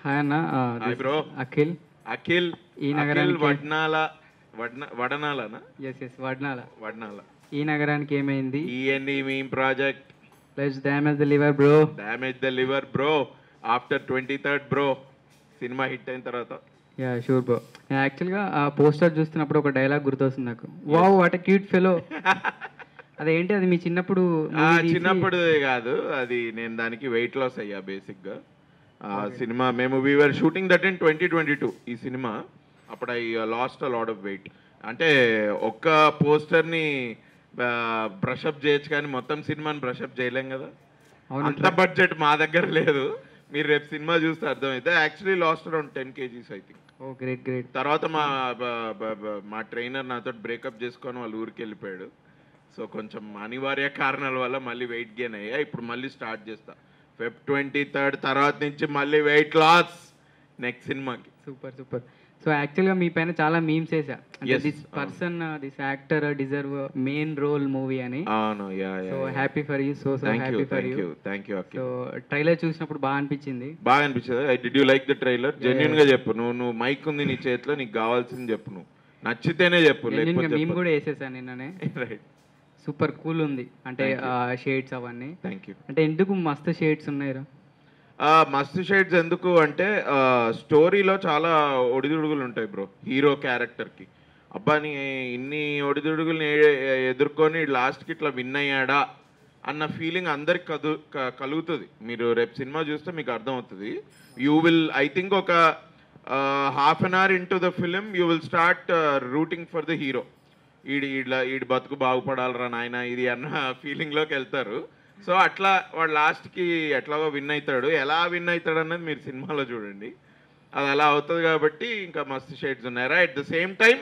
Hi అన్న. Hi bro. Akhil. Akhil ఈ అఖిల్ నగరానికి వడనాలనా? ఎస్ వడ్నాల. వడనాల. ఈ నగరానికి ఏమైంది? ENE meme project plus damage the liver bro. Damage the liver bro after 23rd bro. Cinema hit అయిన తర్వాత యా షూర్ బ్రో. యాక్చువల్గా ఆ పోస్టర్ చూస్తున్నప్పుడు ఒక డైలాగ్ గుర్తొస్తుంది నాకు. Wow what a cute fellow. అదేంటి, అది మీ చిన్నప్పుడు చిన్నప్పుడు కాదు, అది నేను దానికి వెయిట్ లాస్ అయ్యా బేసిక్గా. సినిమా మేము వీఆర్ షూటింగ్ దట్ ఇన్ 2022 ఈ సినిమా. అప్పుడు I last a lot of weight. అంటే ఒక్క పోస్టర్ని బ్రషప్ చేయొచ్చు కానీ మొత్తం సినిమాని బ్రషప్ చేయలేం కదా. అంత బడ్జెట్ మా దగ్గర లేదు. మీరు రేపు సినిమా చూస్తే అర్థమైతే. Actually lost around 10 kgs I think. Oh great great. తర్వాత మా ట్రైనర్ నాతో బ్రేకప్ చేసుకొని వాళ్ళ ఊరికి వెళ్ళిపోయాడు. సో కొంచెం అనివార్య కారణాల వల్ల మళ్ళీ వెయిట్ గెయిన్ అయ్యా. ఇప్పుడు మళ్ళీ స్టార్ట్ చేస్తా Feb 23rd తర్వాత నుంచి మళ్ళీ వెయిట్ లాస్ నెక్స్ట్ సినిమాకి. Super super. సో యాక్చువల్గా మీ పైన చాలా మీమ్స్ వేసా, అంటే this person this actor deserve main role movie అని. అవును. So happy for you. So happy for you. Thank you. So trailer చూసినప్పుడు బాగా అనిపించింది. బాగా అనిపించింది. Did you like the trailer? Genuine గా చెప్పు. నువ్వు మైక్ ఉంది నీ చేతిలో, నీకు కావాల్సింది చెప్పు. నువ్వు నచ్చితేనే చెప్పు. మేము కూడా వేసేసాను నిన్ననే. రైట్. సూపర్ కూల్ ఉంది, అంటే షేడ్స్ అవన్నీ. Thank you. అంటే ఎందుకు మస్తు షేడ్స్ ఉన్నాయిరా? మస్తు షేడ్స్ ఎందుకు అంటే స్టోరీలో చాలా ఒడిదుడుగులు ఉంటాయి బ్రో హీరో క్యారెక్టర్కి. అబ్బాని ఇన్ని ఒడిదుడుగుల్ని ఎదుర్కొని లాస్ట్కి ఇట్లా విన్ అయ్యాడా అన్న ఫీలింగ్ అందరికి కలుగుతుంది. మీరు రేపు సినిమా చూస్తే మీకు అర్థమవుతుంది. యూ విల్ ఐ థింక్ ఒక half an hour into the film you will start rooting for the hero. ఈడి బతుకు బాగుపడాలరా నాయన ఇది అన్న ఫీలింగ్లోకి వెళ్తారు. సో అట్లా వాడు లాస్ట్కి ఎట్లాగో విన్ అవుతాడు. ఎలా విన్ అవుతాడు అన్నది మీరు సినిమాలో చూడండి. అది అలా అవుతుంది కాబట్టి ఇంకా మస్తు షేడ్స్ ఉన్నాయరా. At the same time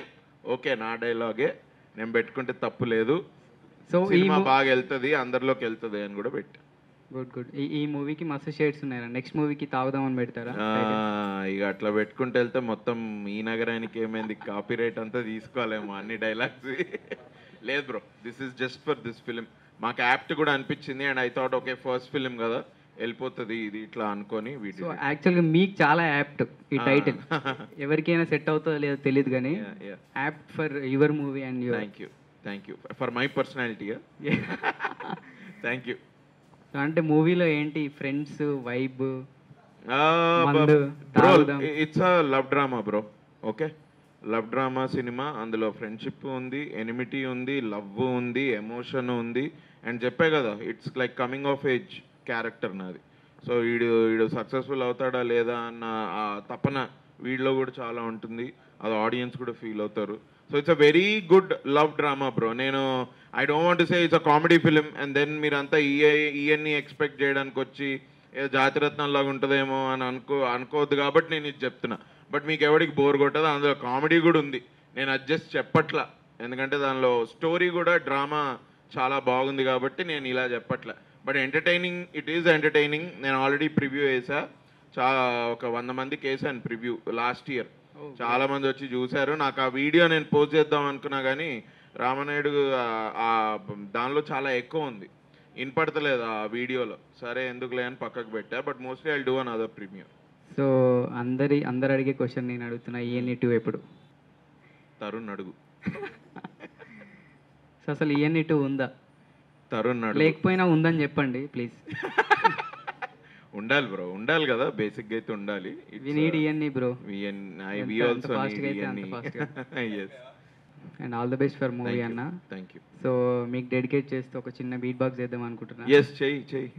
okay, నా డైలాగే నేను పెట్టుకుంటే తప్పు లేదు. సో సినిమా బాగా వెళ్తుంది, అందరిలోకి వెళ్తుంది అని కూడా పెట్టి. Good good. ఈ మూవీకి మస్తు షేడ్స్ ఉన్నాయా? నెక్స్ట్ మూవీకి తాగుదామని పెడతారా? ఇక అట్లా పెట్టుకుంటే వెళ్తే మొత్తం ఈ నగరానికి ఏమైంది కాపీ రైట్ అంతా తీసుకోవాలేమో అన్ని డైలాగ్స్. లేదు bro, this is just for this film. మాకు యాప్ట్ కూడా అనిపించింది. And I thought okay first film కదా వెళ్ళిపోతుంది ఇది ఇట్లా అనుకొని. సో యాక్చువల్గా మీకు చాలా యాప్ట్ ఈ టైటిల్. ఎవరికైనా సెట్ అవుతుందో లేదో తెలియదు కానీ apt for your movie and your. Thank you for my personality. Thank you. అంటే మూవీలో ఏంటి friends vibe? It's a love drama bro. Okay, love drama cinema. అందులో ఫ్రెండ్షిప్ ఉంది, ఎనిమిటీ ఉంది, లవ్ ఉంది, ఎమోషన్ ఉంది. అండ్ చెప్పే కదా it's like coming of age character నాది. సో వీడు సక్సెస్ఫుల్ అవుతాడా లేదా అన్న ఆ తపన వీడిలో కూడా చాలా ఉంటుంది. అది ఆడియన్స్ కూడా ఫీల్ అవుతారు. So it's a very good love drama bro. నేను I don't want to say it's a comedy film and then మీరంతా ఈఎన్ని ఎక్స్పెక్ట్ చేయడానికి వచ్చి ఏదో జాతిరత్నంలాగా ఉంటుందేమో అని అనుకోవద్దు కాబట్టి నేను ఇది చెప్తున్నా. బట్ మీకు ఎవరికి బోర్ కొట్టదు. అందులో కామెడీ కూడా ఉంది. నేను అడ్జస్ట్ చెప్పట్లా, ఎందుకంటే దానిలో స్టోరీ కూడా డ్రామా చాలా బాగుంది కాబట్టి నేను ఇలా చెప్పట్లే. But entertaining, it is entertaining. నేను ఆల్రెడీ ప్రివ్యూ వేసా. ఒక 100 మందికి వేసాను ప్రివ్యూ లాస్ట్ ఇయర్. చాలా మంది వచ్చి చూశారు. నాకు ఆ వీడియో నేను పోస్ట్ చేద్దాం అనుకున్నా కానీ రామనాయుడు దానిలో చాలా ఎక్కువ ఉంది, వినపడతలేదు ఆ వీడియోలో. సరే ఎందుకులే అని పక్కకు పెట్టా. But mostly I do an other premiere. సో అందరు అడిగే క్వశ్చన్ నేను అడుగుతున్నా, ఈఎన్ఈ 2 ఎప్పుడు? తరుణ్ అడుగు. సో అసలు ఈఎన్ఈ 2 ఉందా? తరుణ్ అడుగు. లేకపోయినా ఉందని చెప్పండి ప్లీజ్. ఉండాలి బ్రో, ఉండాలి కదా, బేసిక్గా అయితే ఉండాలి. We need ENE bro. We also need ENE. yes. And all the best for movie అన్న. Thank you. సో మీకు డెడికేట్ చేస్తే ఒక చిన్న బీట్ బాక్స్ చేద్దాం అనుకుంటున్నా. ఎస్, చెయ్యి.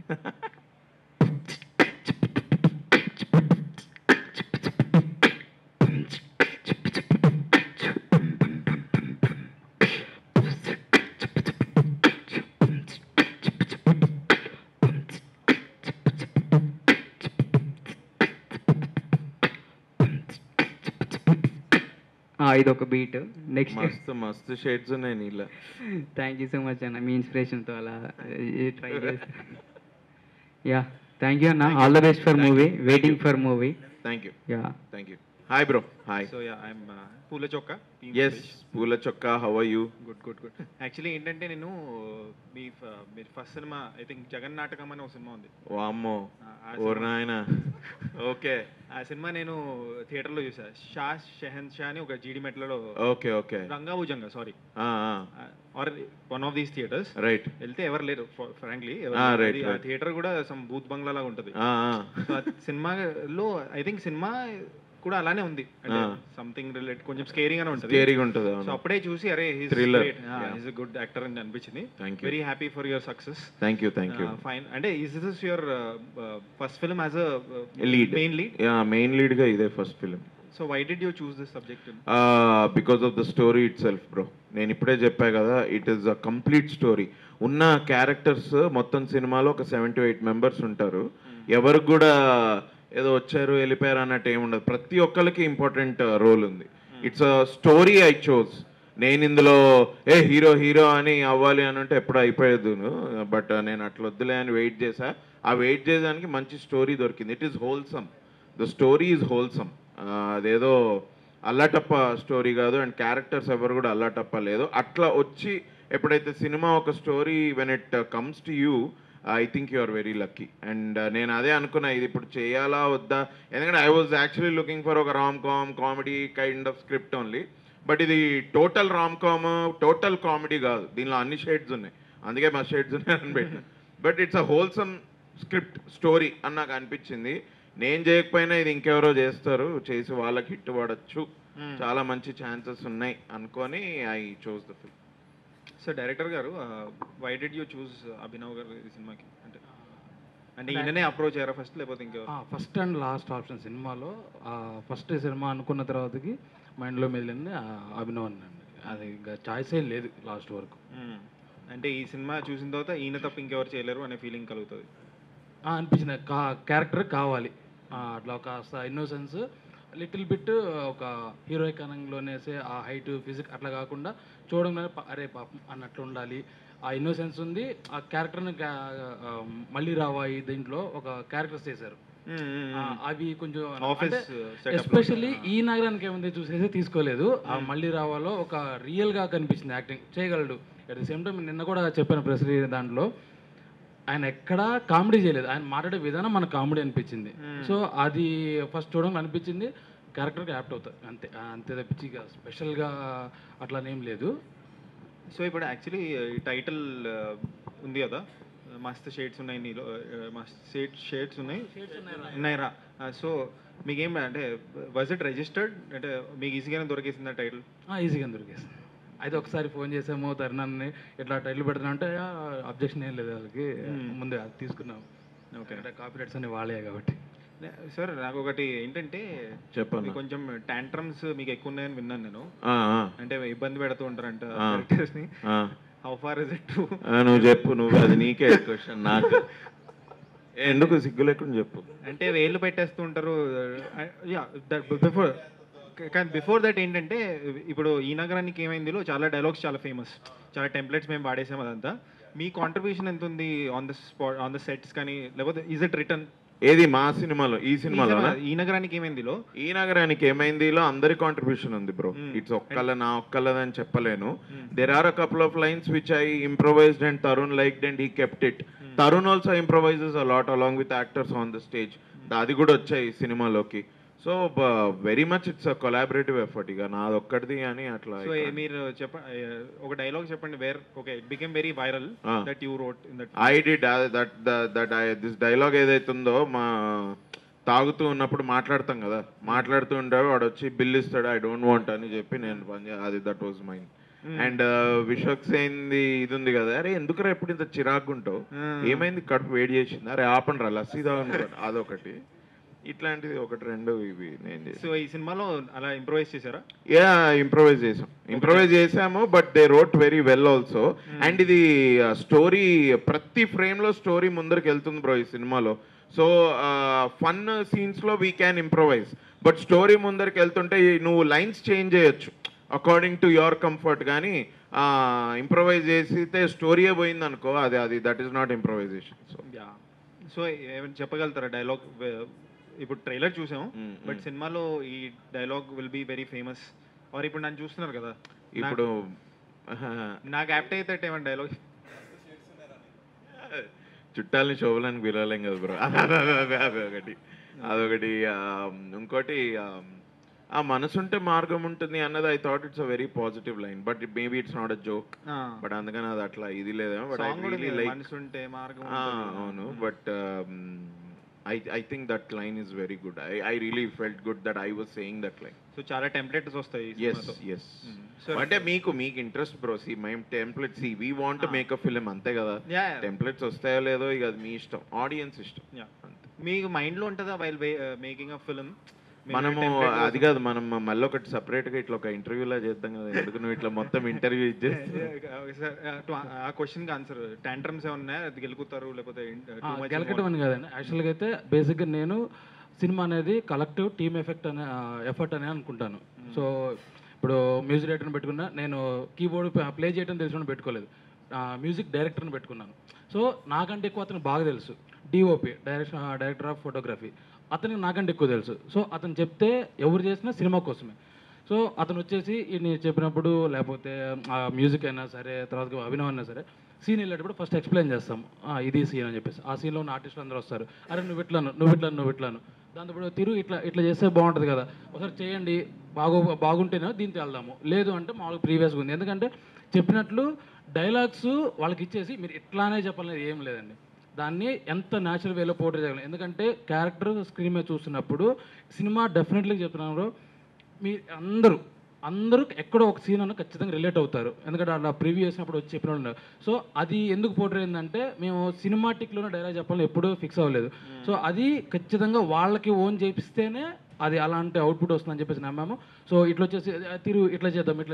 ఇది ఒక బీట్. నెక్స్ట్ మస్తు షేడ్స్ ఉన్నాయి నీళ్ళ. థ్యాంక్ యూ సో మచ్ అన్న, మీ ఇన్స్పిరేషన్తో అలా ట్రై చేస్తాను. యా థ్యాంక్ యూ అన్న. All the best for movie. Waiting for movie. Thank you. Yeah thank you. Hi bro. Hi. So yeah I'm Poola Chokka. Yes, Poola Chokka. How are you? Good. Actually ఏంటంటే నేను మీరు first cinema I think Jagan Natakam అని ఒక cinema ఉంది. వామ్మో, ఆ or నాయనా. Okay ఆ సినిమా నేను థియేటర్లో చూసా. షెహన్ షా అని ఒక జీడి మెట్లలో okay okay. Rangabhujanga sorry uh are one of these theatres. Right. వెళ్తే ఎవరు లేరు ఫ్రాంక్లీ. right. ఆ థియేటర్ కూడా సమ్ బూత్ బంగ్లా లాగా ఉంటుంది. సో ఆ సినిమాలో ఐ థింక్ సినిమా కూడా అలానే ఉంది, అంటే సంథింగ్ రిలేట్ కొంచెం స్కేరింగ్ గానే ఉంటుంది. స్కేరీగా ఉంటుంది. సో అప్పుడే చూసి అరే Thriller. Is a good actor అని అనిపించింది. Thank you. Very happy for your success. Thank you. Fine. అంటే is this your first film as a lead. Main lead? Main లీడ్గా ఇదే first film. So why did you choose this subject? Because of the story itself bro. నేను ఇప్పుడే చెప్పా కదా, it is a complete story. ఉన్న characters మొత్తం సినిమాలో ఒక 7 to 8 మెంబర్స్ ఉంటారు. ఎవరికి కూడా ఏదో వచ్చారు వెళ్ళిపోయారు అన్నట్టు ఏముండదు. ప్రతి ఒక్కరికి ఇంపార్టెంట్ రోల్ ఉంది. It's a story I chose. నేను ఇందులో హీరో అని అవ్వాలి అని అంటే ఎప్పుడు అయిపోయేది. బట్ నేను అట్లా వద్దులే అని వెయిట్ చేశా. ఆ వెయిట్ చేయడానికి మంచి స్టోరీ దొరికింది. It is wholesome. The story is wholesome. అదేదో అల్లాటప్ప స్టోరీ కాదు, అండ్ క్యారెక్టర్స్ ఎవరు కూడా అల్లాటప్ప లేదు. అట్లా వచ్చి ఎప్పుడైతే సినిమా ఒక story when it comes to you, I think you are very lucky. And నేను అదే అనుకున్నా, ఇది ఇప్పుడు చేయాలా వద్దా. ఎందుకంటే I was actually looking for ఒక rom com comedy kind of script only. But ఇది total rom com, total comedy కాదు. దీనిలో అన్ని షేడ్స్ ఉన్నాయి, అందుకే మా షేడ్స్ ఉన్నాయని పెట్టిన. But it's a wholesome script story అని నాకు అనిపించింది. నేను చేయకపోయినా ఇది ఇంకెవరో చేస్తారు, చేసి వాళ్ళకి హిట్ పడచ్చు, చాలా మంచి ఛాన్సెస్ ఉన్నాయి అనుకొని I choose the film. So director గారు, why did you choose Abhinav గారు ఈ సినిమాకి? అంటే ఈయననే అప్రోచ్ అయ్యారా ఫస్ట్, లేకపోతే ఇంకెవరు? ఫస్ట్ అండ్ లాస్ట్ ఆప్షన్ సినిమాలో. ఫస్ట్ సినిమా అనుకున్న తర్వాతకి మైండ్లో మెదిలింది అభినవ్ అండి. అది ఇంకా చాయిస్ ఏం లేదు లాస్ట్ వరకు. అంటే ఈ సినిమా చూసిన తర్వాత ఈయన తప్ప ఇంకెవరు చేయలేరు అనే ఫీలింగ్ కలుగుతుంది అనిపించిన క్యారెక్టర్ కావాలి. అట్లా ఒక ఇన్నోసెన్స్ లిటిల్ బిట్ ఒక హీరోయిక్ అనంలోనేసే ఆ హైట్ ఫిజిక్ అట్లా కాకుండా చూడంగానే అరే పాపం అన్నట్లు ఉండాలి. ఆ ఇన్నోసెన్స్ ఉంది. ఆ క్యారెక్టర్ని మళ్ళీ రావాయి దీంట్లో ఒక క్యారెక్టర్స్ చేశారు. అవి కొంచెం ఎస్పెషల్లీ ఈ నగరానికి ఏముంది చూసేసి తీసుకోలేదు. ఆ మళ్ళీ రావాలో ఒక రియల్గా కనిపించింది. యాక్టింగ్ చేయగలడు. అట్ ది సేమ్ టైం నిన్న కూడా చెప్పాను ప్రెస్ దాంట్లో, ఆయన ఎక్కడా కామెడీ చేయలేదు. ఆయన మాట్లాడే విధానం మనకు కామెడీ అనిపించింది. సో అది ఫస్ట్ చూడడం అనిపించింది. క్యారెక్టర్కి యాప్ట్ అవుతుంది అంతే. అంతే తప్పించి ఇక స్పెషల్గా అట్లానేం లేదు. సో ఇప్పుడు యాక్చువల్లీ ఈ టైటిల్ ఉంది కదా, మస్త్ షేడ్స్ ఉన్నాయి నీలో, మస్త్ షేడ్స్ ఉన్నాయిరా. సో మీకేం అంటే వాజ్ ఇట్ రిజిస్టర్డ్? అంటే మీకు ఈజీగానే దొరికేసిందా టైటిల్? ఈజీగానే దొరికేసింది. అయితే ఒకసారి ఫోన్ చేసాము తరుణాన్ని, ఇట్లా టైటిల్ పెడుతున్నా అంటే అబ్జెక్షన్ ఏం లేదు వాళ్ళకి. ముందే అది తీసుకున్నాం. ఓకే, అంటే కాపీరైట్స్ అన్ని వాళ్ళే కాబట్టి. సార్ నాకు ఒకటి ఏంటంటే, చెప్పండి. కొంచెం టాంట్రమ్స్ మీకు ఎక్కువ ఉన్నాయని విన్నాను నేను. అంటే ఇబ్బంది పెడుతూ ఉంటారంట ని. How far is it true? నువ్వు చెప్పు, నువ్వు అది నీకే క్వశ్చన్, నాకు ఎందుకు సిగ్గు లేకుండా చెప్పు. అంటే వేళ్ళు పెట్టేస్తూ ఉంటారు. బిఫోర్ కానీ బిఫోర్ దట్ ఏంటంటే, ఇప్పుడు ఈ నగరానికి ఏమైందిలో చాలా డైలాగ్స్ చాలా ఫేమస్, చాలా టెంప్లెట్స్ మేము వాడేసాం. అదంతా మీ కాంట్రిబ్యూషన్ ఎంత ఉంది on the spot, on the sets కానీ, లేకపోతే ఈజ్ ఇట్ రిటర్న్? ఏది మా సినిమాలో? ఈ సినిమాలో ఈ నగరానికి ఏమైందిలో? ఈ నగరానికి ఏమైందిలో అందరి కాంట్రిబ్యూషన్ ఉంది బ్రో. ఇట్స్ నా ఒక్కళ్ళదని చెప్పలేను. There are a couple of lines which I improvised and Tarun liked and he kept it. Tarun also improvises a lot along with actors on the stage. అది కూడా వచ్చాయి సినిమాలోకి. So very much it's a collaborative effort. ఇక నాది ఒక్కటిది అని అట్లా. So మీరు ఒక డైలాగ్ చెప్పండి where okay it became very viral that you wrote in that. I did that this dialogue ఏదైతుందో, మా తాగుతూ ఉన్నప్పుడు మాట్లాడతాం కదా, మాట్లాడుతూ ఉంటాడు వాడు వచ్చి బిల్ ఇస్తాడు, ఐ డోంట్ వాంట్ అని చెప్పి నేను అది that was mine. And Vishwak సేన్ది ఇది ఉంది కదా, అరే ఎందుకురా ఎప్పుడు ఇంత చిరాకు ఉంటావు, ఏమైంది కడుపు వేడి చేసింది, అరే ఆపండి రా లస్సీ తాగు, అదొకటి. ఇట్లాంటిది ఒకటి రెండు ఇవి నేను చేసాను. సో ఈ సినిమాలో అలా ఇంప్రొవైజ్ చేశారా? యా, ఇంప్రొవైజ్ చేసాము. But they wrote very well also. And ఇది స్టోరీ ప్రతి ఫ్రేమ్ లో స్టోరీ ముందరికి వెళ్తుంది బ్రో ఈ సినిమాలో. సో ఫన్ సీన్స్ లో we can improvise, but story ముందరికి వెళ్తుంటే నువ్వు లైన్స్ చేంజ్ చేయొచ్చు అకార్డింగ్ టు యువర్ కంఫర్ట్. కానీ ఇంప్రొవైజ్ చేసితే స్టోరీయే పోయింది అనుకో, అది that is not improvisation. So so ఏమైనా చెప్పగలుగుతారా డైలాగ్ ఇప్పుడు ట్రైలర్ చూసాం Mm, బట్ mm. సినిమాలో ఈ dialogue will be very famous are ఇప్పుడు నన్ను చూస్తున్నారు కదా ఇప్పుడు నాకు యాప్ట్ అయితే ఏమన్నా డైలాగ్ చుట్టాలని శోభలానికి పిలవలేం కదా బ్రో అదొకటి ఇంకోటి ఆ మనసుంటే మార్గం ఉంటుంది అన్నది I thought it's a very positive line but maybe it's not a joke but అందుకని అది అట్లా ఇది లేదేమో బట్ ఐ రియలీ లైక్ మనసు ఉంటే మార్గం అవును but I think that line is very good I really felt good that I was saying that line so చాలా టెంప్లెట్స్ వస్తాయి ఈ ఎస్ సినిమాతో. Yes Sure. అంటే మీకు ఇంట్రెస్ట్ బ్రో సి మేము templates we want make a film అంతే కదా Yeah, yeah. Templates వస్తాయో లేదో ఇక అది మీ ఇష్టం ఆడియన్స్ ఇష్టం Yeah. మీకు మైండ్లో ఉంటుందా వైల్ మేకింగ్ అ ఫిల్మ్ మనము అది కాదు మనం మళ్ళీ ఒకటి separate గా ఇట్లా ఒక ఇంటర్వ్యూలా చేద్దాం కదా ఎందుకు నువ్వు ఇట్లా మొత్తం ఇంటర్వ్యూ ఇచ్చేస్తే ఆ క్వశ్చన్కి ఆన్సర్ టాంట్రమ్స్ ఏమన్నా ఉన్నాయా అది గెలుకుతారు లేకపోతే too much గెలకటం అని కాదండి యాక్చువల్గా అయితే బేసిక్గా నేను సినిమా అనేది కలెక్టివ్ టీమ్ ఎఫర్ట్ అనే అనుకుంటాను. సో ఇప్పుడు మ్యూజిక్ డైరెక్టర్ని పెట్టుకున్నా, నేను కీబోర్డ్ ప్లే చేయడం తెలిసిన పెట్టుకోలేదు, మ్యూజిక్ డైరెక్టర్ని పెట్టుకున్నాను. సో నాకంటే ఎక్కువ అతనికి బాగా తెలుసు, డిఓపి డైరెక్టర్ ఆఫ్ ఫోటోగ్రఫీ, అతనికి నాకంటే ఎక్కువ తెలుసు. సో అతను చెప్తే ఎవరు చేసినా సినిమా కోసమే. సో అతను వచ్చేసి నేను చెప్పినప్పుడు లేకపోతే మ్యూజిక్ అయినా సరే తర్వాత అభినవ్ అయినా సరే సీన్ వెళ్ళేటప్పుడు ఫస్ట్ ఎక్స్ప్లెయిన్ చేస్తాం, ఇది సీన్ అని చెప్పేసి. ఆ సీన్లో ఉన్న ఆర్టిస్టులు అందరూ వస్తారు, అరే నువ్వు ఇట్లాను దాంతో తిరుగు ఇట్లా చేస్తే బాగుంటుంది కదా, ఒకసారి చేయండి, బాగుంటేనే దీంతో వెళ్దాము, లేదు అంటే మామూలుగా ప్రీవియస్గా ఉంది. ఎందుకంటే చెప్పినట్లు డైలాగ్స్ వాళ్ళకి ఇచ్చేసి మీరు ఇట్లానే చెప్పాలనేది ఏం లేదండి, దాన్ని ఎంత న్యాచురల్ వేలో పోర్ట్రే చేయగలం. ఎందుకంటే క్యారెక్టర్ స్క్రీన్ మీద చూస్తున్నప్పుడు సినిమా డెఫినెట్లీ చెప్తున్నారు, మీ అందరూ ఎక్కడో ఒక సీన్ అన్న ఖచ్చితంగా రిలేట్ అవుతారు. ఎందుకంటే అలా ప్రివ్యూ చేసినప్పుడు వచ్చి చెప్పిన వాళ్ళు. సో అది ఎందుకు పోర్ట్రే అయిందంటే మేము సినిమాటిక్లోనే డైలాగ్ చెప్పాలని ఎప్పుడూ ఫిక్స్ అవ్వలేదు. సో అది ఖచ్చితంగా వాళ్ళకి ఓన్ చేపిస్తేనే అది అలాంటి అవుట్పుట్ వస్తుందని చెప్పేసి నమ్మాము. సో ఇట్లా వచ్చేసి తిరుగు ఇట్లా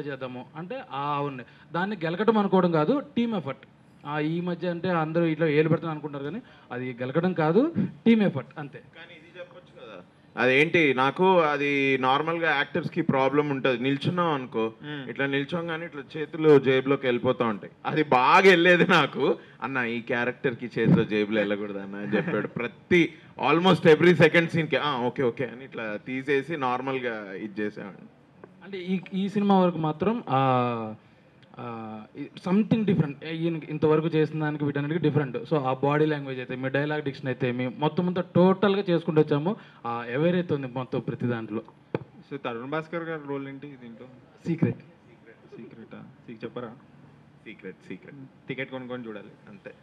చేద్దాము అంటే అవును, దాన్ని గెలకటం అనుకోవడం కాదు, టీమ్ ఎఫర్ట్. ఈ మధ్య అంటే అందరూ ఇట్లా ఏలు పెడతాను అనుకుంటారు, కానీ అది గెలకడం కాదు, టీమ్ ఎఫర్ట్ అంతే. కానీ ఇది చెప్పొచ్చు కదా, అదేంటి నాకు అది నార్మల్గా యాక్టర్స్కి ప్రాబ్లం ఉంటుంది, నిల్చున్నాం అనుకో ఇట్లా నిల్చోగానే ఇట్లా చేతులు జేబులోకి వెళ్ళిపోతూ ఉంటాయి, అది బాగా వెళ్ళేది నాకు. అన్న ఈ క్యారెక్టర్కి చేతిలో జేబులో వెళ్ళకూడదు అన్న అని చెప్పాడు ప్రతి ఆల్మోస్ట్ ఎవ్రీ సెకండ్ సీన్కి ఓకే అని ఇట్లా తీసేసి నార్మల్గా ఇది చేసేవాడిని. అంటే ఈ సినిమా వరకు మాత్రం సంథింగ్ డిఫరెంట్, ఇంతవరకు చేసిన దానికి వీటన్నిటికీ డిఫరెంట్. సో ఆ బాడీ లాంగ్వేజ్ అయితే మీ డైలాగ్ డిక్షన్ అయితే మీ మొత్తం అంతా టోటల్గా చేసుకుంటూ వచ్చాము, ఎవరైతే ఉంది మొత్తం ప్రతి దాంట్లో. సో తరుణ్ భాస్కర్ గారి రోల్ ఏంటి దీంట్లో? సీక్రెట్ చెప్పరా? సీక్రెట్ టికెట్ కొనుక్కొని చూడాలి అంతే.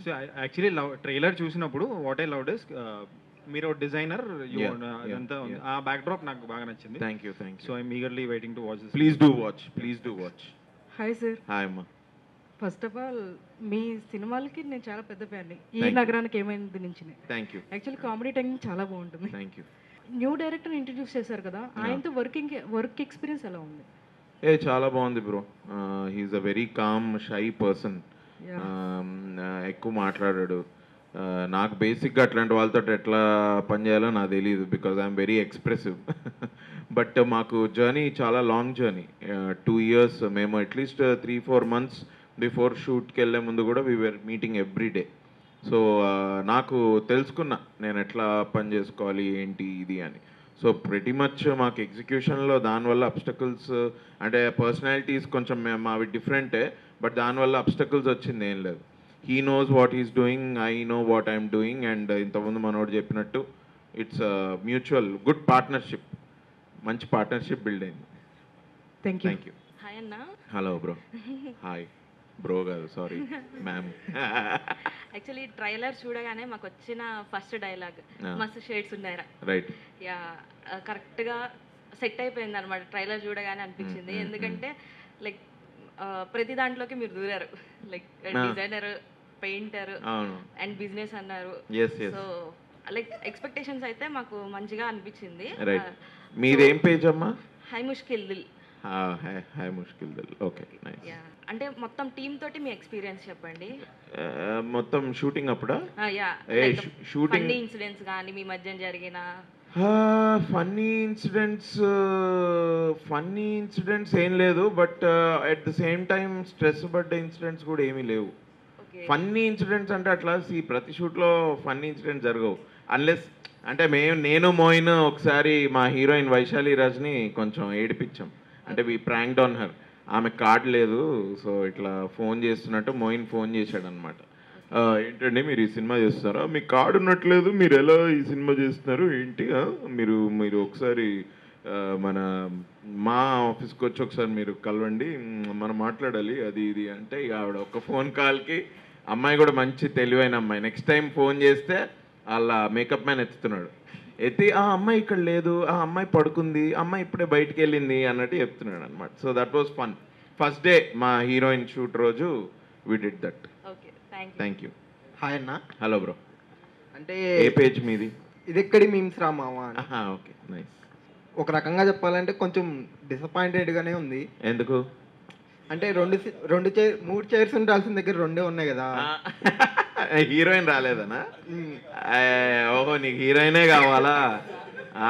సో యాక్చువల్లీ ట్రైలర్ చూసినప్పుడు వాట్ ఐ లవ్డ్ ఇస్ మీరు డిజైనర్ అదంతా ఉంది, ఆ బ్యాక్ డ్రాప్ నాకు బాగా నచ్చింది. Thank you. So I'm eagerly waiting to watch. Please do watch. Hi sir. Hi అమ్మా. ఫస్ట్ ఆఫ్ ఆల్ మీ సినిమాలకి నేను చాలా పెద్ద ఫ్యాన్ని, ఈ Thank you. నగరానికి ఏమైంది నుంచి. Thank you. Actually comedy timing చాలా బాగుంటుంది. Thank you. New director introduce చేశారు కదా, ఆయనతో వర్క్ ఎక్స్పీరియన్స్ ఎలా ఉంది? చాలా బాగుంది bro. He's a very calm shy person. ఎక్కువ మాట్లాడాడు. నాకు బేసిక్గా అట్లాంటి వాళ్ళతో ఎట్లా పనిచేయాలో నాకు తెలియదు, because I'm very expressive. But మాకు జర్నీ చాలా లాంగ్ జర్నీ, 2 years. మేము అట్లీస్ట్ 3-4 months బిఫోర్ షూట్కి వెళ్ళే ముందు కూడా we were meeting every day. So నాకు తెలుసుకున్నా నేను ఎట్లా పని చేసుకోవాలి ఏంటి ఇది అని. సో ప్రెటీ మచ్ మాకు ఎగ్జిక్యూషన్లో దానివల్ల అబ్స్టకల్స్ అంటే పర్సనాలిటీస్ కొంచెం మావి డిఫరెంటే, బట్ దానివల్ల అబ్స్టకల్స్ వచ్చింది ఏం లేదు. He knows what is doing, I know what I'm doing. And ఇంతకుముందు మనోడు చెప్పినట్టు ఇట్స్ మ్యూచువల్ గుడ్ పార్ట్నర్షిప్, మంచి పార్ట్నర్షిప్ బిల్డ్ అయింది. Thank you. హాయ్ అన్న. Hello bro. హాయ్ బ్రో కాదు, సారీ మ్యామ్. యాక్చువల్లీ ట్రైలర్ చూడగానే మాకు వచ్చిన ఫస్ట్ డైలాగ్ మస్తు షేడ్స్ ఉన్నాయరా, రైట్. యా కరెక్ట్గా సెట్ అయిపోయింది అనమాట ట్రైలర్ చూడగానే అనిపించింది. ఎందుకంటే లైక్ ప్రతి దాంట్లోకి మీరు దూరారు, like designer, painter and business అన్నారు. సో లైక్ ఎక్స్పెక్టేషన్స్ అయితే మాకు మంచిగా అనిపించింది. మీదేం పేజ్ అమ్మా? హై ముష్కిల్ దిల్. హై ముష్కిల్ దిల్. Okay, nice. అంటే మొత్తం టీమ్ తోటి మీ ఎక్స్పీరియన్స్ చెప్పండి. మొత్తం షూటింగ్ అప్పుడా? యా, షూటింగ్ ఫన్నీ ఇన్సిడెంట్స్ కానీ మీ మధ్య జరిగిన ఫన్నీ ఇన్సిడెంట్స్ ఏం లేదు, but at the same time stress పడ్డ ఇన్సిడెంట్స్ కూడా ఏమీ లేవు. ఫన్నీ ఇన్సిడెంట్స్ అంటే అట్లా ప్రతి షూట్లో ఫన్నీ ఇన్సిడెంట్స్ జరగవు, అన్లెస్ అంటే నేను మోయిన్ ఒకసారి మా హీరోయిన్ వైశాలి రాజ్ని కొంచెం ఏడిపించాం. అంటే వి ప్రాంక్డ్ ఆన్ హర్. ఆమె కార్డ్ లేదు, సో ఇట్లా ఫోన్ చేస్తున్నట్టు మోయిన్ ఫోన్ చేశాడు అనమాట. ఏంటండి మీరు ఈ సినిమా చేస్తున్నారా, మీకు కార్డు ఉన్నట్లేదు, మీరు ఎలా ఈ సినిమా చేస్తున్నారు ఏంటి, మీరు ఒకసారి మా ఆఫీస్కి వచ్చి ఒకసారి మీరు కలవండి, మనం మాట్లాడాలి అది ఇది అంటే, ఇక ఆవిడ ఒక ఫోన్ కాల్కి, అమ్మాయి కూడా మంచి తెలివైన అమ్మాయి, నెక్స్ట్ టైం ఫోన్ చేస్తే వాళ్ళ మేకప్ మ్యాన్ ఎత్తుతున్నాడు. ఎత్తి ఆ అమ్మాయి ఇక్కడ లేదు, ఆ అమ్మాయి పడుకుంది, అమ్మాయి ఇప్పుడే బయటికి వెళ్ళింది అన్నట్టు చెప్తున్నాడు అనమాట. So that was fun. First day మా హీరోయిన్ షూట్ రోజు we did that. Okay, thank you. Thank you. Hi అన్న. Hello bro. అంటే ఏ పేజ్ మీది? ఇది ఎక్కడి మీమ్స్ రా మావా అని. Okay, nice. ఒక రకంగా చెప్పాలంటే కొంచెం డిసప్పాయింటెడ్గానే ఉంది. ఎందుకు? అంటే మూడు చైర్స్ ఉండాల్సిన దగ్గర రెండే ఉన్నాయి కదా. హీరోయిన్ రాలేదనా? ఓహో, నీకు హీరోయినే కావాలా?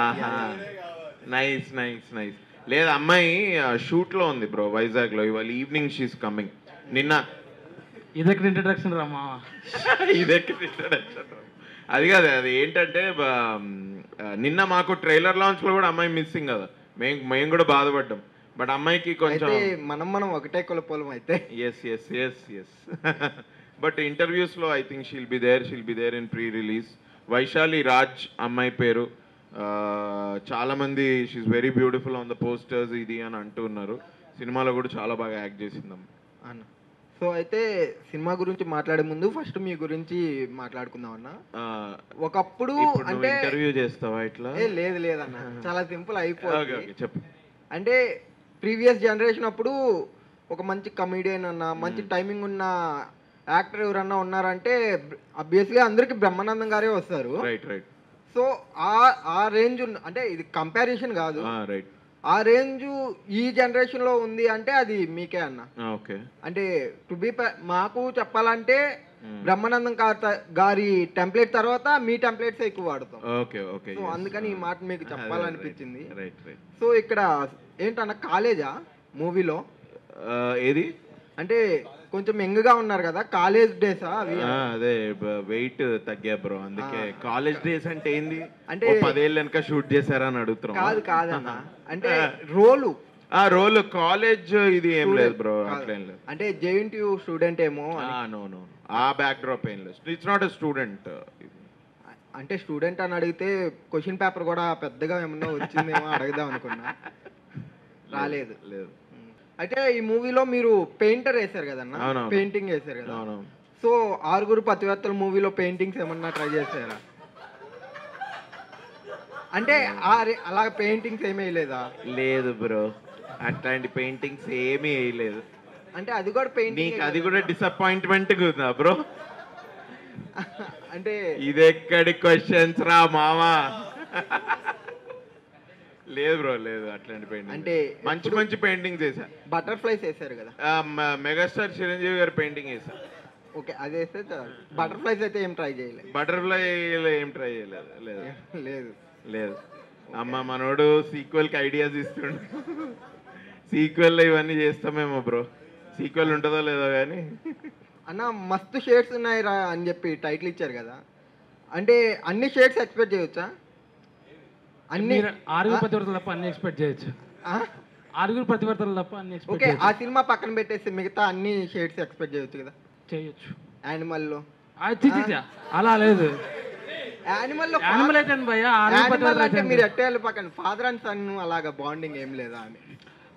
ఆహా, నైస్ నైస్ నైస్. లేదు, అమ్మాయి షూట్లో ఉంది బ్రో వైజాగ్లో, ఇవాళ ఈవినింగ్ షీస్ కమింగ్. నిన్న ఇదెక్కడ ఇంట్రడక్షన్ రామా? ఇదెక్కడ ఇంట్రడక్షన్? అది కాదు, అది ఏంటంటే నిన్న మాకు ట్రైలర్ లాంచ్లో కూడా అమ్మాయి మిస్సింగ్ కదా, మేము కూడా బాధపడ్డాం. బట్ అమ్మాయికి కొంచెం మనం ఒకటే కులపోలం అయితే. Yes yes yes yes. But ఇంటర్వ్యూస్లో I think she'll be there in pre release. Vaishali Raj అమ్మాయి పేరు. చాలామంది she's very beautiful on the posters ఇది అని అంటున్నారు. సినిమాలో కూడా చాలా బాగా యాక్ట్ చేసిందమ్మ అన్న. సో అయితే సినిమా గురించి మాట్లాడే ముందు ఫస్ట్ మీ గురించి మాట్లాడుకుందాం అన్న. ఒకప్పుడు అంటే ఇంటర్వ్యూ చేస్తావా ఇట్లా? లేదు లేదన్న, చాలా సింపుల్ అయిపోయింది. చెప్పు. అంటే ప్రీవియస్ జనరేషన్ అప్పుడు ఒక మంచి కమీడియన్ అన్న, మంచి టైమింగ్ ఉన్న యాక్టర్ ఎవరన్నా ఉన్నారంటే అబ్వియస్లీ అందరికి బ్రహ్మానందం గారే వస్తారు. Right right. సో ఆ రేంజ్ అంటే ఇది కంపారిజన్ కాదు, రైట్, ఆ రేంజ్ ఈ జనరేషన్ లో ఉంది అంటే అది మీకే అన్న. ఓకే. అంటే టు బి మాకు చెప్పాలంటే బ్రహ్మానందం గారి టెంప్లెట్ తర్వాత మీ టెంప్లెట్స్ ఎక్కువ వాడతాం. Okay okay. సో అందుకని ఈ మాట మీకు చెప్పాలనిపించింది. Right right. సో ఇక్కడ ఏంటన్న కాలేజా మూవీలో ఏది అంటే కొంచెం యంగ్గా ఉన్నారు కదా, కాలేజ్ డేసా అవి? అదే వెయిట్ తగ్గా బ్రో, అందుకే కాలేజ్ డేస్ అంటే ఏంది అంటే 10 ఏళ్ళ వెనక షూట్ చేశారా అని అడుగుతున్నాం. కాదన్న, అంటే రోలు కాలేజ్ ఇది ఏం లేదు బ్రో, అట్లేం లేదు. అంటే JNTU స్టూడెంట్ ఏమో. నో నో, ఆ బ్యాక్ డ్రాప్ ఏం లేదు. It's not a student. అంటే స్టూడెంట్ అని అడిగితే క్వశ్చన్ పేపర్ కూడా పెద్దగా ఏమన్నా వచ్చిందేమో అడుగుదాం అనుకున్నా, రాలేదు. లేదు. అయితే ఈ మూవీలో మీరు పెయింటర్ వేశారు కదన్నా, పెయింటింగ్ వేశారు కదా. సో 6 పతివేత్తల మూవీలో పెయింటింగ్స్ ఏమన్నా ట్రై చేశారా? అంటే అలా పెయింటింగ్స్ ఏమీ వేయలేదా? లేదు బ్రో, అట్లాంటి పెయింటింగ్స్ ఏమీ వేయలేదు. అంటే అది కూడా పెయింటింగ్, అది కూడా డిసప్పాయింట్మెంట్ కదా బ్రో. అంటే ఇదెక్కడి క్వశ్చన్స్ రా మామా. లేదు బ్రో, లేదు అట్లాంటి పెయింటింగ్. అంటే మంచి పెయింటింగ్స్ వేసా. బటర్ఫ్లైస్ వేసారు కదా, మెగాస్టార్ చిరంజీవి గారి పెయింటింగ్ వేసా. ఓకే, అది వేస్తే చాలు. బటర్ఫ్లైస్ అయితే ఏం ట్రై చేయలేదు? బటర్ఫ్లై ఏం ట్రై చేయలేదు. లేదు లేదు లేదు. అమ్మ మనోడు సీక్వెల్కి ఐడియాస్ ఇస్తుండు. సీక్వెల్ ఇవన్నీ చేస్తామేమో బ్రో, సీక్వెల్ ఉంటుందో లేదో కానీ. అన్న మస్తు షేడ్స్ ఉన్నాయి రా అని చెప్పి టైటిల్ ఇచ్చారు కదా, అంటే అన్ని షేడ్స్ ఎక్స్పెక్ట్ చేయొచ్చా? అన్ని 6 ప్రతివర్తలు తప్ప అన్ని ఎక్స్పెక్ట్ చేయొచ్చు. 6 ప్రతివర్తలు తప్ప అన్ని ఎక్స్పెక్ట్ ఓకే, ఆ సినిమా పక్కన పెట్టేసి మిగతా అన్ని షేడ్స్ ఎక్స్పెక్ట్ చేయొచ్చు కదా? చేయొచ్చు. యానిమల్లో అలా లేదు. యానిమల్లో అయితే మీరు ఎట్టేళ్ళు పక్కన ఫాదర్ అండ్ సన్ అలాగా బాండింగ్ ఏం లేదా అని?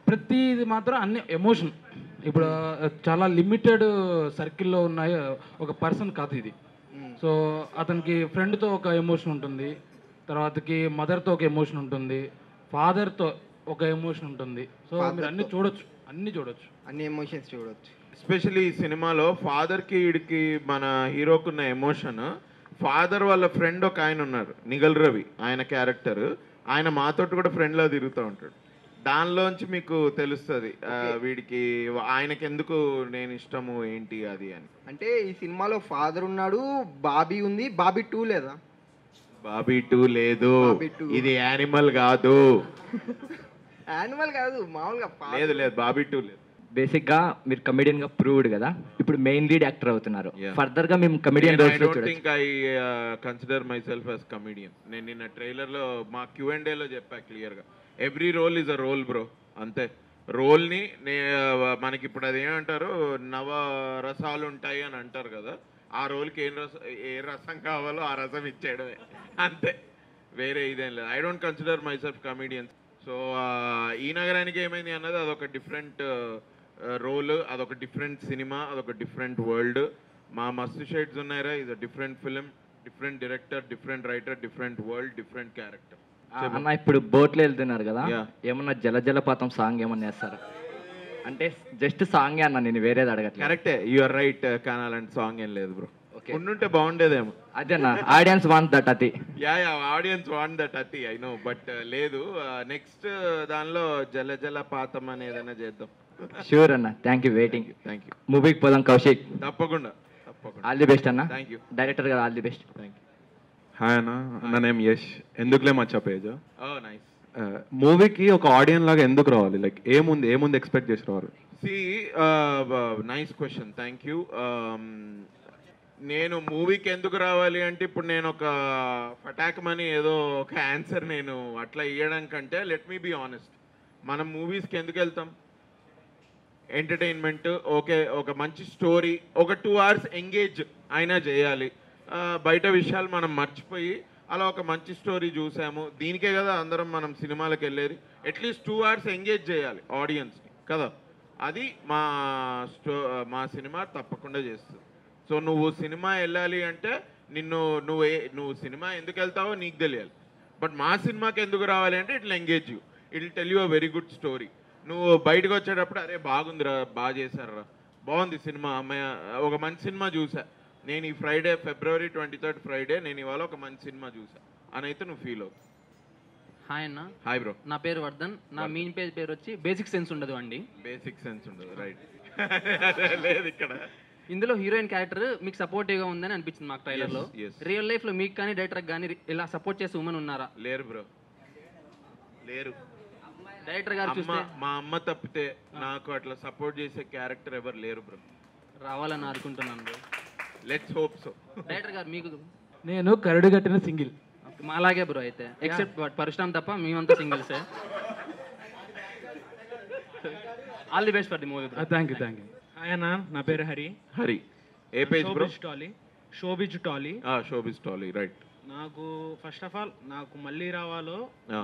ప్రతిది మాత్రం అన్ని ఎమోషన్. ఇప్పుడు చాలా లిమిటెడ్ సర్కిల్లో ఉన్నాయి, ఒక పర్సన్ కాదు ఇది. సో అతనికి ఫ్రెండ్తో ఒక ఎమోషన్ ఉంటుంది, తర్వాతకి మదర్తో ఒక ఎమోషన్ ఉంటుంది, ఫాదర్తో ఒక ఎమోషన్ ఉంటుంది. సో మీరు అన్ని చూడొచ్చు, అన్ని ఎమోషన్స్ చూడొచ్చు. ఎస్పెషల్లీ ఈ సినిమాలో ఫాదర్కి వీడికి మన హీరోకున్న ఎమోషన్, ఫాదర్ వాళ్ళ ఫ్రెండ్ ఒక ఆయన ఉన్నారు నిగల్ రవి, ఆయన క్యారెక్టర్, ఆయన మాతోటి కూడా ఫ్రెండ్లా తిరుగుతూ ఉంటాడు. దానిలోంచి మీకు తెలుస్తుంది వీడికి ఆయనకి ఎందుకు నేను ఇష్టము ఏంటి అది అని. అంటే ఈ సినిమాలో ఫాదర్ ఉన్నాడు, బాబీ ఉంది, బాబీ 2 లేదా? బాబీ 2 లేదు, ఇది యానిమల్ కాదు. యానిమల్ కాదు మామూలుగా. లేదు బాబీ 2 లేదు. బేసిక్గా మీరు కమెడియన్గా ప్రూవ్డ్ కదా, ఇప్పుడు మెయిన్ లీడ్ యాక్టర్ అవుతున్నారు. Yeah. ఫర్దర్గా మేము కమెడియన్ ఐ రోల్స్లో డోంట్ చూడొచ్చు. Think I consider myself as comedian. నేను నిన్న ట్రైలర్లో మా Q&Aలో చెప్పా క్లియర్గా, every role is a role bro. అంతే, రోల్ని మనకి ఇప్పుడు అది ఏమంటారు, నవ రసాలు ఉంటాయి అని అంటారు కదా, ఆ రోల్కి ఏ రసం కావాలో ఆ రసం ఇచ్చేయడమే అంతే, వేరే ఇదేం లేదు. I don't consider my self comedian. So ఈ నగరానికి ఏమైంది అన్నది అదొక డిఫరెంట్ రోల్, అదొక డిఫరెంట్ సినిమా, అదొక డిఫరెంట్ వరల్డ్. మా మస్తు షేడ్స్ ఉన్నాయిరా, ఇది different film, different director, different writer, different world, different character. అన్న ఇప్పుడు బోట్లో వెళ్తున్నారు కదా, Yeah. ఏమన్నా జలజలపాతం సాంగ్ ఏమన్నా వేస్తారా? అంటే జస్ట్ సాంగే అన్న, నేను వేరేది అడగట్లేదు. కరెక్టే, యు ఆర్ రైట్. కానీ అలాంటి సాంగ్ ఏం లేదు బ్రో. Okay. ఉండుంటే బాగుండేదేమో. అదేనా ఆడియన్స్ వాంట్ దట్ అది. యా ఆడియన్స్ వాంట్ దట్ అతి, ఐ నో, బట్ లేదు. నెక్స్ట్ దానిలో జలపాతం అని ఏదైనా చేద్దాం. షూర్ అన్న, thank you, waiting. Thank you. మూవీకి పోదాం కౌశిక్. తప్పకుండా. ఆల్ ది బెస్ట్ అన్న. Thank you. డైరెక్టర్ గారు all the best. Thank you. Hi అన్న, నా నేమ్ యష్. ఎందుకులే మచ్చా పేజ్. ఓ నైస్. మూవీకి ఒక ఆడియన్ లాగా ఎందుకు రావాలి? లైక్ ఏముంది ఎక్స్పెక్ట్ చేసి రావాలి? See nice question, thank you. నేను మూవీకి ఎందుకు రావాలి అంటే, ఇప్పుడు నేను ఒక ఫటాకమని ఏదో ఒక ఆన్సర్ నేను అట్లా ఇవ్వడం కంటే, లెట్ మీ బీ ఆనెస్ట్, మనం మూవీస్కి ఎందుకు వెళ్తాం? ఎంటర్టైన్మెంట్, ఓకే, ఒక మంచి స్టోరీ, ఒక 2 hours ఎంగేజ్ అయినా చేయాలి. బయట విషయాలు మనం మర్చిపోయి అలా ఒక మంచి స్టోరీ చూసాము, దీనికే కదా అందరం మనం సినిమాలకు వెళ్ళేది. అట్లీస్ట్ 2 hours ఎంగేజ్ చేయాలి ఆడియన్స్ని కదా, అది మా సినిమా తప్పకుండా చేస్తుంది. సో నువ్వు సినిమా వెళ్ళాలి అంటే నువ్వు సినిమా ఎందుకు వెళ్తావో నీకు తెలియాలి. బట్ మా సినిమాకి ఎందుకు రావాలి అంటే, it will engage you, it will tell you a very good story. నువ్వు బయటకు వచ్చేటప్పుడు అరే బాగుందిరా, బాగా చేశారా, బాగుంది సినిమా, అమ్మాయి ఒక మంచి సినిమా చూసా నేను ఈ ఫ్రైడే, February 23rd ఫ్రైడే, నేను ఇవాళ ఒక మంచి సినిమా చూసా అని అయితే నువ్వు ఫీల్ అవుతావు. హాయ్ అన్న. Hi bro. నా పేరు వర్ధన్. నా మెయిన్ పేరు వచ్చి బేసిక్ సెన్స్ ఉండదు అండి. బేసిక్ సెన్స్ ఉండదు, రైట్. లేదు ఇక్కడ. ఇందులో హీరోయిన్ క్యారెక్టర్ మీకు సపోర్టివ్గా ఉందని అనిపించింది మాకు ట్రైలర్లో. Yes, yes. రియల్ లైఫ్లో మీకు కానీ డైరెక్టర్కి కానీ ఇలా సపోర్ట్ చేసే ఉమెన్ ఉన్నారా? లేరు బ్రో, లేరు. డైరెక్టర్ గారు చూస్తే మా అమ్మ తప్పితే నాకు అట్లా సపోర్ట్ చేసే క్యారెక్టర్ ఎవరు లేరు బ్రో. రావాలని అనుకుంటున్నాను bro. Let's hope so. Director గారు మీకు? నేను కరడు కట్టిన సింగిల్. మా అలాగే బ్రో, అయితే ఎక్సెప్ట్ పరశురామ్ తప్ప మేమంతా సింగిల్సే. All the best for the movie. Thank you. Hi అన్న, నా పేరు హరి. హరి, ఏ page bro? Showbiz Tolly. Showbiz Tolly, right. నాకు ఫస్ట్ ఆఫ్ ఆల్ నాకు మళ్ళీ రావాలో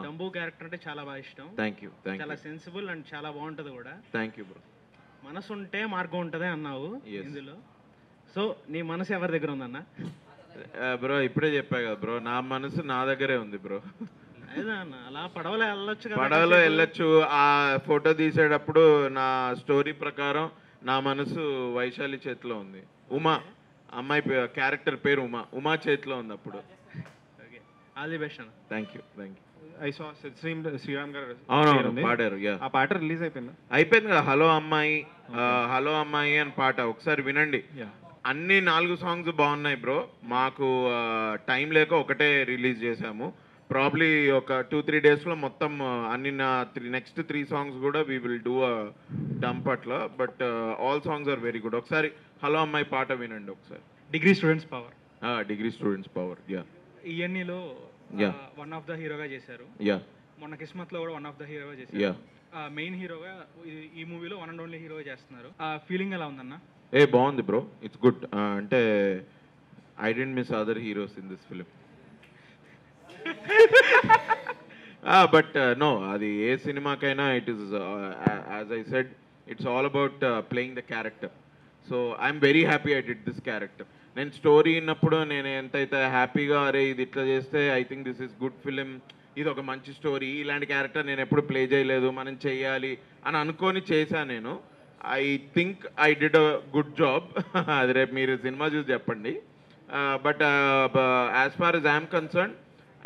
డంబు క్యారెక్టర్ అంటే చాలా బాగా ఇష్టం. Thank you. చాలా సెన్సిబుల్ అండ్ చాలా బాగుంటది కూడా. Thank you bro. మనసు ఉంటే మార్గం ఉంటది అన్నావు Yes. ఇందులో. సో నీ మనసు ఎవరి దగ్గర ఉందన్న? బ్రో ఇప్పుడే చెప్పా కదా బ్రో, నా మనసు నా దగ్గరే ఉంది బ్రో. లేదా అన్న, అలా పడవలో వెళ్ళొచ్చు కదా. పడవలో వెళ్ళొచ్చు. ఆ ఫోటో తీసేటప్పుడు నా స్టోరీ ప్రకారం నా మనసు వైశాలి చేతిలో ఉంది. ఉమా, అమ్మాయి క్యారెక్టర్ పేరు ఉమా చేతిలో ఉంది అప్పుడు. ఆల్ ది బెస్ట్ అన్న. Thank you. I saw Sriram garu అవునవును పాడారు. ఆ పాట రిలీజ్ అయిపోయిందా? అయిపోయింది కదా, హలో అమ్మాయి, హలో అమ్మాయి అని పాట ఒకసారి వినండి. అన్ని 4 songs బాగున్నాయి బ్రో. మాకు టైం లేక ఒకటే రిలీజ్ చేసాము. ప్రాబ్లీ ఒక 2-3 daysలో మొత్తం అన్ని నెక్స్ట్ 3 songs కూడా we will do a dump అట్లా. But all songs are very good. ఒకసారి హలో అమ్మాయి పాట వినండి ఒకసారి. Degree students power. Degree students power. Yeah. ఈఎన్ఈలో Yeah. వన్ ఆఫ్ ద హీరోగా చేశారు. యా. మొన్న కిస్మత్లో కూడా వన్ ఆఫ్ ద హీరోగా యా. చేశారు. మెయిన్ హీరోగా ఈ మూవీలో వన్ అండ్ ఓన్లీ హీరోగా చేస్తున్నారు. ఆ ఫీలింగ్ ఎలా ఉందన్న? బాగుంది బ్రో, ఇట్స్ గుడ్. అంటే I didn't miss other heroes in this film. But no, అది ఏ సినిమాకైనా it is as I said, it's all about playing the character. So I'm very happy I did this character. నేను story విన్నప్పుడు నేను ఎంతైతే హ్యాపీగా అరే ఇది ఇట్లా చేస్తే I think this is good film, ఇది ఒక మంచి స్టోరీ, ఇలాంటి క్యారెక్టర్ నేను ఎప్పుడు ప్లే చేయలేదు, మనం చెయ్యాలి అని అనుకొని చేశాను నేను. I think I did a good job. అది రేపు మీరు సినిమా చూసి చెప్పండి. But as far as I'm concern,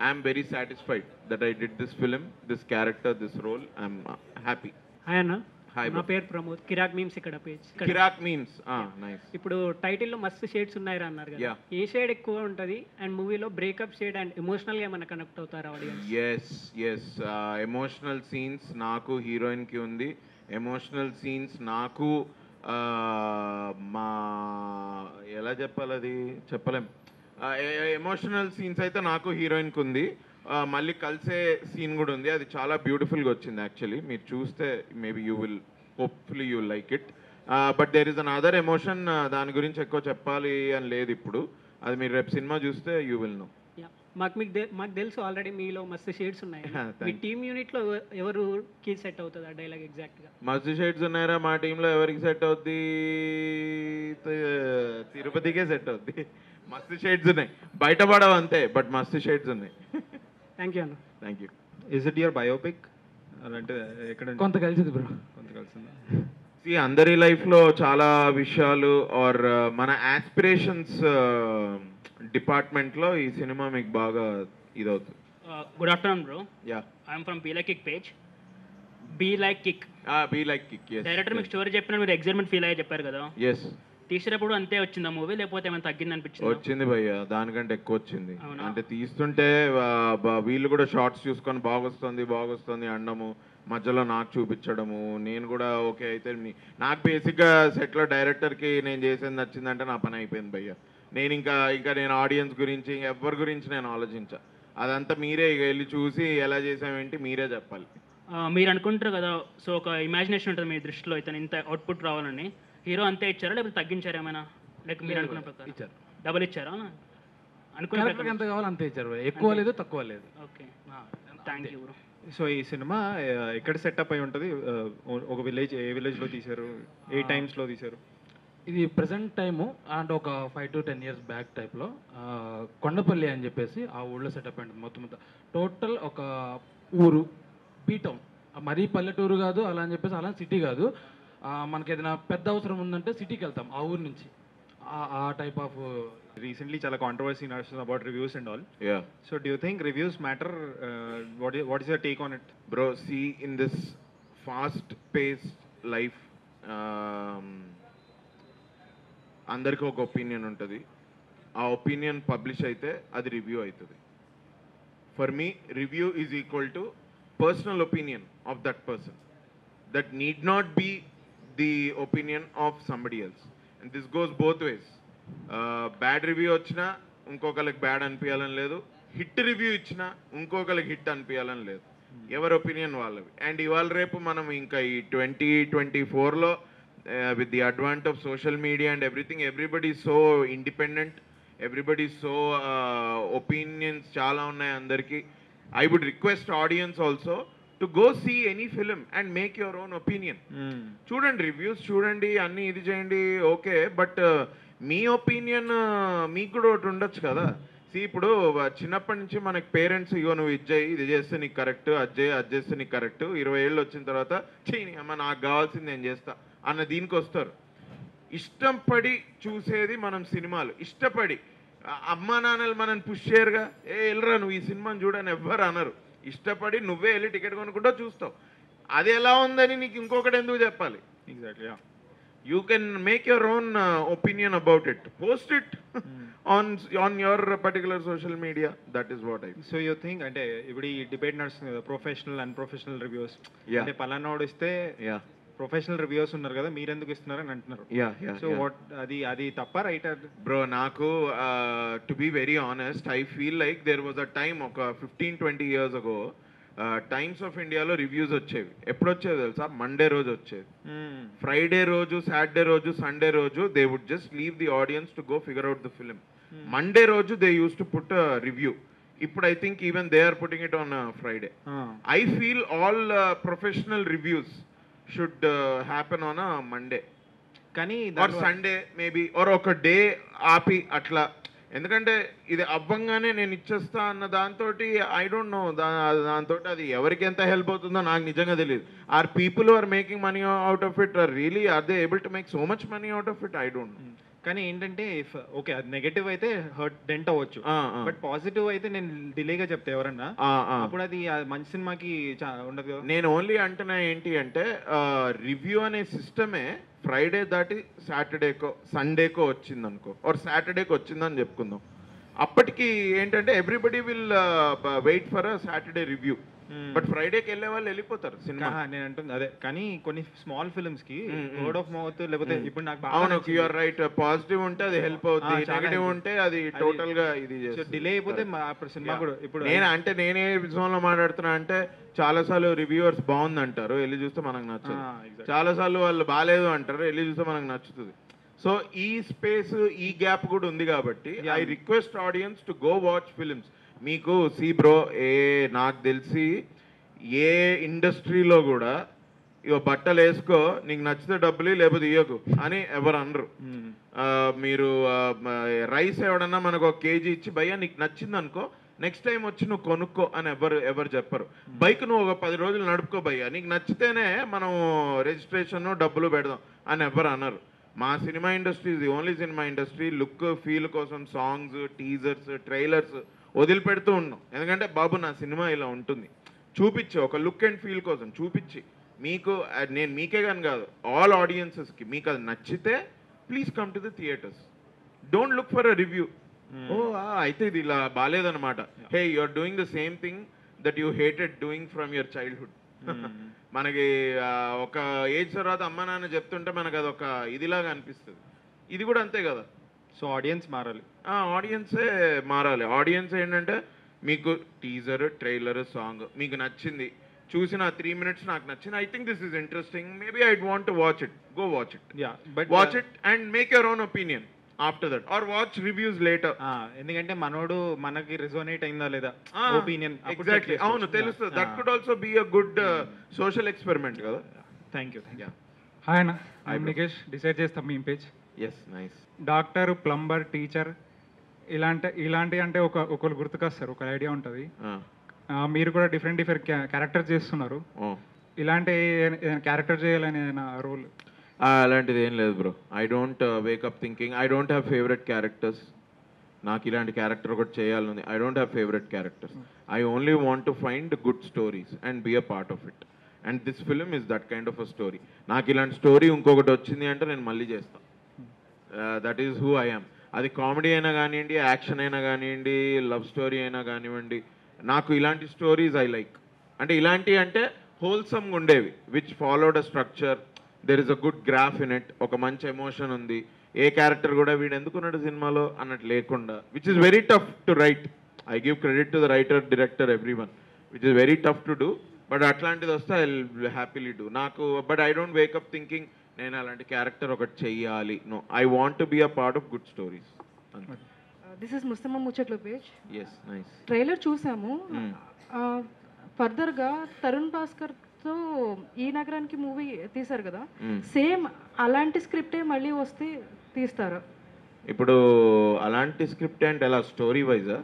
I'm very satisfied that I did this film, this character, this role. I'm happy. Hi అన్న, హాయ్ నా పేరు ప్రమోద్. కిరాక్ మీమ్స్ ఇక్కడ పేజ్. కిరాక్ మీమ్స్, నైస్. ఇప్పుడు టైటిల్లో మస్తు షేడ్స్ ఉన్నాయిరా అన్నారు కదా, Yeah. ఏ షేడ్ ఎక్కువ ఉంటుంది? అండ్ మూవీలో బ్రేకప్ షేడ్ అండ్ ఎమోషనల్ గా ఏమైనా కనెక్ట్ అవుతారా ఆడియన్స్? ఎస్ ఎమోషనల్ సీన్స్ నాకు హీరోయిన్కి ఉంది, ఎమోషనల్ సీన్స్ నాకు మా ఎలా చెప్పాలి అది చెప్పలేం. ఎమోషనల్ సీన్స్ అయితే నాకు హీరోయిన్కి ఉంది. మళ్ళీ కలిసే సీన్ కూడా ఉంది. అది చాలా బ్యూటిఫుల్గా వచ్చింది యాక్చువల్లీ. మీరు చూస్తే maybe you will hopefully you like it. But there is an other emotion. దాని గురించి ఎక్కువ చెప్పాలి అని లేదు ఇప్పుడు. అది మీరు రేపు సినిమా చూస్తే యూ విల్ నో. మాకు తెలుసు ఆల్రెడీ మీలో మస్తు షేడ్స్ ఉన్నాయి. మీ టీమ్ యూనిట్లో ఎవరుకి సెట్ అవుతుంది ఆ డైలాగ్ ఎగ్జాక్ట్గా? మస్తు షేడ్స్ ఉన్నారా మా టీంలో? ఎవరికి సెట్ అవుద్ది? తిరుపతికే సెట్ అవుద్ది. మస్తు షేడ్స్ ఉన్నాయి, బయటపడవు అంతే, బట్ మస్తు షేడ్స్ ఉన్నాయి. థ్యాంక్ యూ అన్న. Thank you. Is it your biopic? అంటే ఎక్కడ కొంత కలిసింది బ్రో. కొంత కలిసిందా? అందరి లైఫ్లో చాలా విషయాలు ఆర్ మన ఆస్పిరేషన్స్ డిపార్ట్మెంట్లో ఈ సినిమా మీకు బాగా ఇదవుతుంది. Good afternoon bro. Yeah, I'm from be like kick page. Be like kick. Be like kick. Director మీకు స్టోరీ చెప్పిన మీరు ఎగ్జైట్మెంట్ ఫీల్ అయ్యి చెప్పారు కదా. ఎస్. తీసేటప్పుడు అంతే వచ్చిందా మూవీ, లేకపోతే ఏమైనా తగ్గింది అనిపించింది? వచ్చింది భయ్య, దానికంటే ఎక్కువ వచ్చింది. అంటే తీస్తుంటే వీళ్ళు కూడా షార్ట్స్ చూసుకొని బాగొస్తుంది అనడము, మధ్యలో నాకు చూపించడము, నేను కూడా ఓకే అయితే నాకు బేసిక్గా సెట్లో డైరెక్టర్కి నేను చేసేది నచ్చిందంటే నా పని అయిపోయింది భయ్య. నేను ఇంకా నేను ఆడియన్స్ గురించి ఎవరి గురించి నేను ఆలోచించా. అదంతా మీరే ఇక వెళ్ళి చూసి ఎలా చేసామేంటి మీరే చెప్పాలి. మీరు అనుకుంటారు కదా, సో ఒక ఇమాజినేషన్ ఉంటుంది మీ దృష్టిలో ఇతను ఇంత అవుట్పుట్ రావాలని. హీరో అంతే ఇచ్చారా లేకపోతే తగ్గించారా ఏమైనా? లైక్ మీరు అనుకున్న ప్రకారం ఇచ్చారు. డబుల్ ఇచ్చారా? అనుకున్న ఎంత కావాలో అంతే ఇచ్చారు, ఎక్కువ లేదు తక్కువ లేదు. Okay, thank you bro. So ఈ సినిమా ఎక్కడ సెటప్ అయి ఉంటుంది? ఒక విలేజ్, ఏ విలేజ్లో తీశారు? ఏ టైమ్స్లో తీశారు? ఇది ప్రజెంట్ టైము అండ్ ఒక 5 to 10 years బ్యాక్ టైప్లో కొండపల్లి అని చెప్పేసి ఆ ఊళ్ళో సెటప్ అయింది. మొత్తం టోటల్ ఒక ఊరు, బీ టౌన్, మరీ పల్లెటూరు కాదు అలా అని చెప్పేసి, అలా సిటీ కాదు. మనకి ఏదైనా పెద్ద అవసరం ఉందంటే సిటీకి వెళ్తాం ఆ ఊరు నుంచి, ఆ టైప్ ఆఫ్. రీసెంట్లీ చాలా కాంట్రవర్సీ నడుస్తుంది about reviews and all. Yeah. So do you think reviews matter? What is your take on it? Bro, see in this fast paced life అందరికీ ఒక ఒపీనియన్ ఉంటుంది. ఆ ఒపీనియన్ పబ్లిష్ అయితే అది review అవుతుంది. For me review is equal to personal opinion of that person. That need not be the opinion of somebody else. And this goes both ways. Bad review వచ్చినా ఇంకొకరికి bad అనిపించాలని లేదు, hit review ఇచ్చినా ఇంకొకరికి hit అనిపించాలని లేదు. ఎవరి opinion వాళ్ళవి. And ఇవాళ రేపు మనం ఇంకా ఈ 2024లో with the advent of social media and everything, everybody is so independent, everybody is so opinions chala unnai andarki. I would request audience also to go see any film and make your own opinion. Chudandi reviews, chudandi anni idi cheyandi, okay, but me opinion మీకు కూడా ఒకటి ఉండొచ్చు కదా. ఇప్పుడు చిన్నప్పటి నుంచి మనకి parents ఇగో నువ్వు ఇది చేస్తే నీకు కరెక్ట్, అది చేస్తే నీకు కరెక్ట్, 20 ఏళ్ళు వచ్చిన తర్వాత అమ్మ నాకు కావాల్సింది నేను చేస్తా అన్న దీనికి వస్తారు. ఇష్టపడి చూసేది మనం సినిమాలు. ఇష్టపడి అమ్మా నాన్నలు మనల్ని పుష్ చేయరుగా, వెళ్ళరా నువ్వు ఈ సినిమాని చూడని ఎవ్వరు అనరు. ఇష్టపడి నువ్వే వెళ్ళి టికెట్ కొనుక్కుంటూ చూస్తావు. అది ఎలా ఉందని నీకు ఇంకొకటి ఎందుకు చెప్పాలి? Exactly. You can make your own opinion about it. Post it on your particular social media. That is what I think. So you think అంటే ఇప్పుడు ఈ డిబేట్ నడుస్తుంది కదా, ప్రొఫెషనల్ అన్ప్రొఫెషనల్ రివ్యూస్. Yeah. అంటే పలానాడు ఇస్తే ప్రొఫెషనల్ రివ్యూస్ ఉన్నారు కదా, మీరు ఎందుకు ఇస్తున్నారని అంటున్నారు. సో వాట్ అది తప్ప రైట్? బ్రో, నాకు to be very honest, I feel like there was a time ఒక 15-20 years ago టైమ్స్ ఆఫ్ ఇండియాలో రివ్యూస్ వచ్చేవి. ఎప్పుడు వచ్చేవి తెలుసా? మండే రోజు వచ్చేది. ఫ్రైడే రోజు, సాటర్డే రోజు, సండే రోజు they would just leave the audience to go figure out the film. Monday రోజు they use to put review. ఇప్పుడు I think even they are putting it on Friday. I feel all professional reviews should happen on Monday కానీ or Sunday maybe, or ఒక day ఆపి అట్లా. ఎందుకంటే ఇది అవ్వంగానే నేను ఇచ్చేస్తా అన్న దాంతో ఐ డోంట్ నో, దాంతో అది ఎవరికి ఎంత హెల్ప్ అవుతుందో నాకు నిజంగా తెలియదు. Are people are making money out of it, or really are they able to make so much money out of it? I don't know. కానీ ఏంటంటే ఇఫ్ ఓకే అది నెగటివ్ అయితే హర్ట్ డెంట్ అవ్వచ్చు, బట్ పాజిటివ్ అయితే నేను డిలేగా చెప్తే ఎవరన్నా అప్పుడు అది మంచి సినిమాకి ఉండదు కదా. నేను ఓన్లీ అంటున్నా ఏంటి అంటే రివ్యూ అనే సిస్టమే ఫ్రైడే దాటి సాటర్డేకో సండేకో వచ్చింది అనుకో, ఆర్ సాటర్డేకి వచ్చిందని చెప్పుకుందాం. అప్పటికి ఏంటంటే everybody will wait for a Saturday review. But ఫ్రైడేకి వెళ్ళే వాళ్ళు వెళ్ళిపోతారు సినిమా. నేను అంటుంది అదే, కానీ కొన్ని స్మాల్ ఫిల్మ్స్ కి వర్డ్ ఆఫ్ మౌత్ లేకపోతే ఇప్పుడు నాకు అవును, యూఆర్ రైట్. పాజిటివ్ ఉంటే అది హెల్ప్ అవుతుంది, నెగటివ్ ఉంటే అది టోటల్ గా ఇది డిలే అయిపోతే అప్పుడు సినిమా కూడా ఇప్పుడు నేనే విషయంలో మాట్లాడుతున్నా అంటే చాలా సార్లు రివ్యూవర్స్ బాగుంది అంటారు, వెళ్ళి చూస్తే మనకు నచ్చదు. చాలా సార్లు వాళ్ళు బాగాలేదు అంటారు, వెళ్ళి చూస్తే మనకు నచ్చుతుంది. సో ఈ స్పేస్, ఈ గ్యాప్ కూడా ఉంది కాబట్టి I request audience to go watch films. మీకు సీ బ్రో, నాకు తెలిసి ఏ ఇండస్ట్రీలో కూడా ఇక బట్టలు వేసుకో, నీకు నచ్చితే డబ్బులు లేకపోతే ఇవ్వకు అని ఎవరు అనరు. మీరు రైస్ ఎవడన్నా మనకు ఒక కేజీ ఇచ్చి భయ్యా నీకు నచ్చింది అనుకో, నెక్స్ట్ టైం వచ్చి నువ్వు కొనుక్కో అని ఎవరు చెప్పరు. బైక్ నువ్వు ఒక 10 రోజులు నడుపుకో భయ్యా, నీకు నచ్చితేనే మనం రిజిస్ట్రేషన్ డబ్బులు పెడదాం అని ఎవరు అనరు. మా సినిమా ఇండస్ట్రీ ఇది only cinema industry. Look feel కోసం సాంగ్స్, టీజర్స్, ట్రైలర్స్ వదిలిపెడుతూ ఉన్నాం. ఎందుకంటే బాబు నా సినిమా ఇలా ఉంటుంది చూపించి, ఒక లుక్ అండ్ ఫీల్ కోసం చూపించి మీకు, నేను మీకే కానీ కాదు ఆల్ ఆడియన్సెస్కి, మీకు అది నచ్చితే please come to the theatres. Don't look for a review. ఓ అయితే ఇది ఇలా బాగాలేదన్నమాట. Hey, you are doing the same thing that you hated doing from your childhood. మనకి ఒక ఏజ్ తర్వాత అమ్మ నాన్న చెప్తుంటే మనకు అది ఒక ఇదిలాగా అనిపిస్తుంది. ఇది కూడా అంతే కదా. సో ఆడియన్స్ మారాలి, ఆడియన్సే మారాలి. ఆడియన్స్ ఏంటంటే మీకు టీజర్, ట్రైలర్, సాంగ్ మీకు నచ్చింది, చూసిన 3 minutes నాకు నచ్చింది, I think this is interesting, maybe I want to watch it, go watch it. Watch it and make your own opinion after that, or watch reviews later. ఎందుకంటే మనోడు మనకి resonate అయిందా లేదా ఒపీనియన్ ఎగ్జాక్ట్లీ, అవును తెలుస్తుంది. That could also be a good social experiment కదా. Thank you. Hi అన్న, I'm Nikesh, decide చేస్తాం మీ page. Yes, nice. Doctor, plumber, teacher ఇలాంటి అంటే ఒకరు గుర్తుకొస్తారు, ఒక ఐడియా ఉంటుంది. మీరు కూడా డిఫరెంట్ క్యారెక్టర్ చేస్తున్నారు. ఇలాంటి క్యారెక్టర్ చేయాలని రోల్ అలాంటిది ఏం లేదు bro. I don't wake up thinking, I don't have favourite characters. నాకు ఇలాంటి క్యారెక్టర్ ఒకటి చేయాలని, I don't have favourite characters. I only want to find good stories and be a part of it. And this film is that kind of a story. నాకు ఇలాంటి story ఇంకొకటి వచ్చింది అంటే నేను మళ్ళీ చేస్తాను. That is who I am. అది comedy అయినా కానివ్వండి, యాక్షన్ అయినా కానివ్వండి, లవ్ స్టోరీ అయినా కానివ్వండి, నాకు ఇలాంటి స్టోరీస్ ఐ లైక్. అంటే ఇలాంటి అంటే హోల్సమ్గా ఉండేవి, which followed a structure, there is a good graph in it, ఒక మంచి ఎమోషన్ ఉంది, ఏ క్యారెక్టర్ కూడా వీడు ఎందుకున్నాడు సినిమాలో అన్నట్టు లేకుండా, which is very tough to write. I give credit to the writer, director, everyone, which is very tough to do. But అట్లాంటిది వస్తే ఐ విల్ హ్యాపీలీ డూ. నాకు but I don't wake up thinking నేను అలాంటి character ఒకటి చెయ్యాలి. No, I want to be a part of good stories. This is ముస్తమా ముచ్చట్లు page. Yes, nice. Trailer చూసాము. ఫర్దర్గా తరుణ్ భాస్కర్తో ఈ నగరానికి మూవీ తీశారు కదా, సేమ్ అలాంటి స్క్రిప్టే మళ్ళీ వస్తే తీస్తారా? ఇప్పుడు అలాంటి స్క్రిప్ట్ అంటే ఎలా, స్టోరీ వైజా?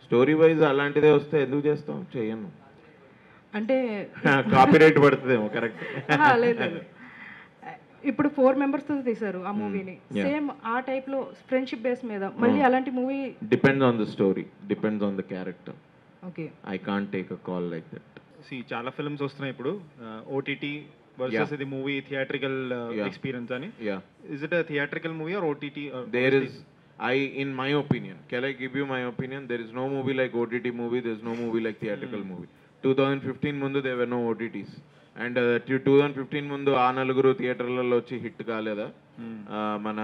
స్టోరీ వైజ్ అలాంటిదే వస్తే ఎందుకు చేస్తాం? చెయ్యను అంటే కాపీరైట్ పడుతుందేమో. కరెక్ట్. లేదు, ఇప్పుడు 4 members తో తీశారు ఆ మూవీని, సేమ్ ఆ టైప్ లో ఫ్రెండ్షిప్ బేస్ మీద మళ్ళీ అలాంటి movie. Depends on the story, depends on the character. Okay, I can't take a call like that. చాలా ఫిల్మ్స్ వస్తున్నాయి ఇప్పుడు, ఓటీటీ వర్సెస్ ఇది మూవీ థియేట్రికల్ ఎక్స్పీరియన్స్ అని. Is it a theatrical movie or OTT? There is, in my opinion, can I give you my opinion? There is no movie like OTT movie, there is no movie like theatrical movie. 2015 ముందు there were no OTTs. And 2015 ముందు ఆ నలుగురు థియేటర్లలో వచ్చి hit కాలేదా? మన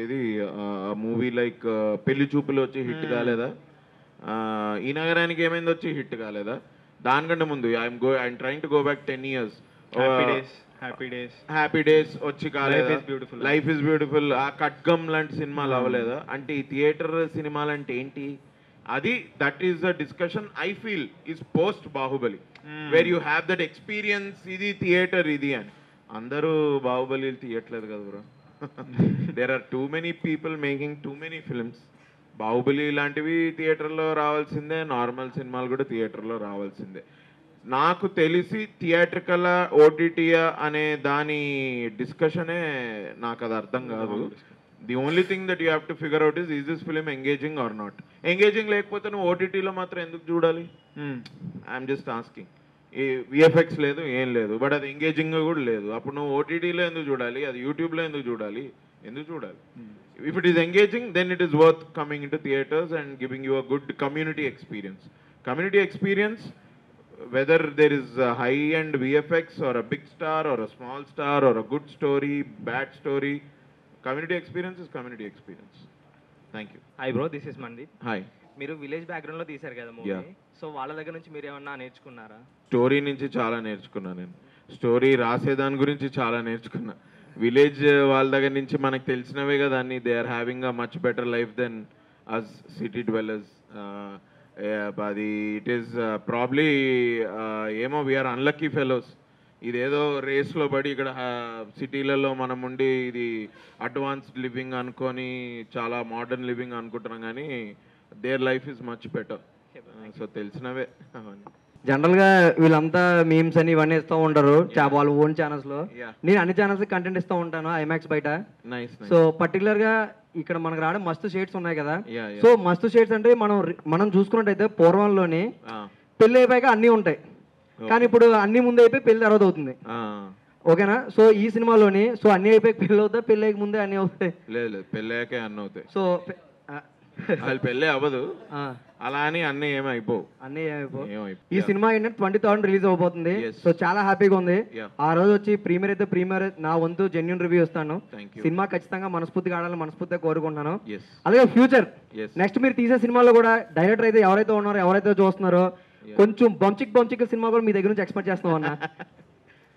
ఏది movie like పెళ్లి చూపులు వచ్చి హిట్ కాలేదా? ఈ నగరానికి ఏమైంది వచ్చి హిట్ కాలేదా? దానికంటే ముందు I'm trying to go back 10 years. Happy days వచ్చి కాలేదా? లైఫ్ ఇస్ బ్యూటిఫుల్, ఆ ఖడ్గం లాంటి సినిమాలు అవ్వలేదా? అంటే ఈ థియేటర్ సినిమాలు అంటే ఏంటి? అది that is the discussion I feel is post Baahubali, where you have that experience. ఇది థియేటర్ ఇది అని. అందరూ బాహుబలి తీయట్లేదు కదా bro. There are too many people making too many films. Baahubali లాంటివి థియేటర్లో రావాల్సిందే, నార్మల్ సినిమాలు కూడా థియేటర్లో రావాల్సిందే. నాకు తెలిసి థియేట్రికల్ ఓటీటీయా అనే దాని డిస్కషనే నాకు అది అర్థం కాదు. The only thing that you have to figure out is this film engaging or not. Engaging లేకపోతే నువ్వు ఓటీటీలో మాత్రం ఎందుకు చూడాలి? I'm just asking. ఈ విఎఫ్ఎక్స్ లేదు, ఏం లేదు, బట్ అది ఎంగేజింగ్ కూడా లేదు. అప్పుడు నువ్వు ఓటీటీలో ఎందుకు చూడాలి? అది యూట్యూబ్లో ఎందుకు చూడాలి? ఎందుకు చూడాలి? If it is engaging then it is worth coming in to theatres and giving you a good community experience. Community experience, whether there is a high-end VFX or a big star or a small star or a good story, bad story, community experience is community experience. Thank you. Hi bro, this is Mandeep. Hi. మీరు village బ్యాక్గ్రౌండ్లో తీశారు కదా movie, Yeah. So వాళ్ళ దగ్గర నుంచి మీరు ఏమన్నా నేర్చుకున్నారా? స్టోరీ నుంచి చాలా నేర్చుకున్నా నేను. స్టోరీ రాసేదాని గురించి చాలా నేర్చుకున్నా. విలేజ్ వాళ్ళ దగ్గర నుంచి మనకు తెలిసినవే కదా అన్ని. They are having a much better life than us city dwellers. అది ఇట్ ఈస్ ప్రాబ్లీ ఏమో వీఆర్ అన్లక్కీ ఫెలోస్. ఇదేదో రేస్లో పడి ఇక్కడ సిటీలలో మనం ఉండి ఇది అడ్వాన్స్డ్ లివింగ్ అనుకొని చాలా మోడర్న్ లివింగ్ అనుకుంటున్నాం, కానీ their life is much better. So తెలిసినవే అవన్నీ. జనరల్గా వీళ్ళంతా మీమ్స్ అని ఇవన్నీ ఇస్తూ ఉంటారు వాళ్ళ ఓన్ ఛానల్స్లో. నేను అన్ని ఛానల్స్ కంటెంట్ ఇస్తూ ఉంటాను ఐమాక్స్ బయట. సో పర్టికులర్గా ఇక్కడ మనకు రావడం మస్తు షేడ్స్ ఉన్నాయి కదా. సో మస్తు షేడ్స్ అంటే మనం చూసుకున్నట్టయితే పూర్వంలోని పెళ్ళి అయిపోయాక అన్నీ ఉంటాయి, కానీ ఇప్పుడు అన్ని ముందు అయిపోయి పెళ్లి తర్వాత అవుతుంది. ఓకేనా? సో ఈ సినిమాలోని సో అన్ని అయిపోయి పెళ్ళి అవుతాయి, పెళ్ళి అయ్యక ముందే అన్ని అవుతాయి. లేదు పెళ్ళాకే అన్నీ అవుతాయి. సో వాళ్ళు పెళ్ళే అవ్వదు, అలా అని అన్నీ ఏమైపో అన్నీ ఈ సినిమా ఏంటంటే 23rd రిలీజ్ అవబోతుంది. సో చాలా హ్యాపీగా ఉంది. ఆ రోజు వచ్చి ప్రీమియర్ అయితే ప్రీమియర్ నా వంతు జెన్యూన్ రివ్యూ ఇస్తాను. సినిమా ఖచ్చితంగా మనస్ఫూర్తిగా ఆడాలని మనస్ఫూర్తిగా కోరుకుంటున్నాను. అలాగే ఫ్యూచర్ నెక్స్ట్ మీరు తీసే సినిమాలో కూడా డైరెక్టర్ అయితే ఎవరైతే ఉన్నారో ఎవరైతే చూస్తున్నారో కొంచెం బంచిక్ సినిమా కూడా మీ దగ్గర నుంచి ఎక్స్పెక్ట్ చేస్తాం అన్న.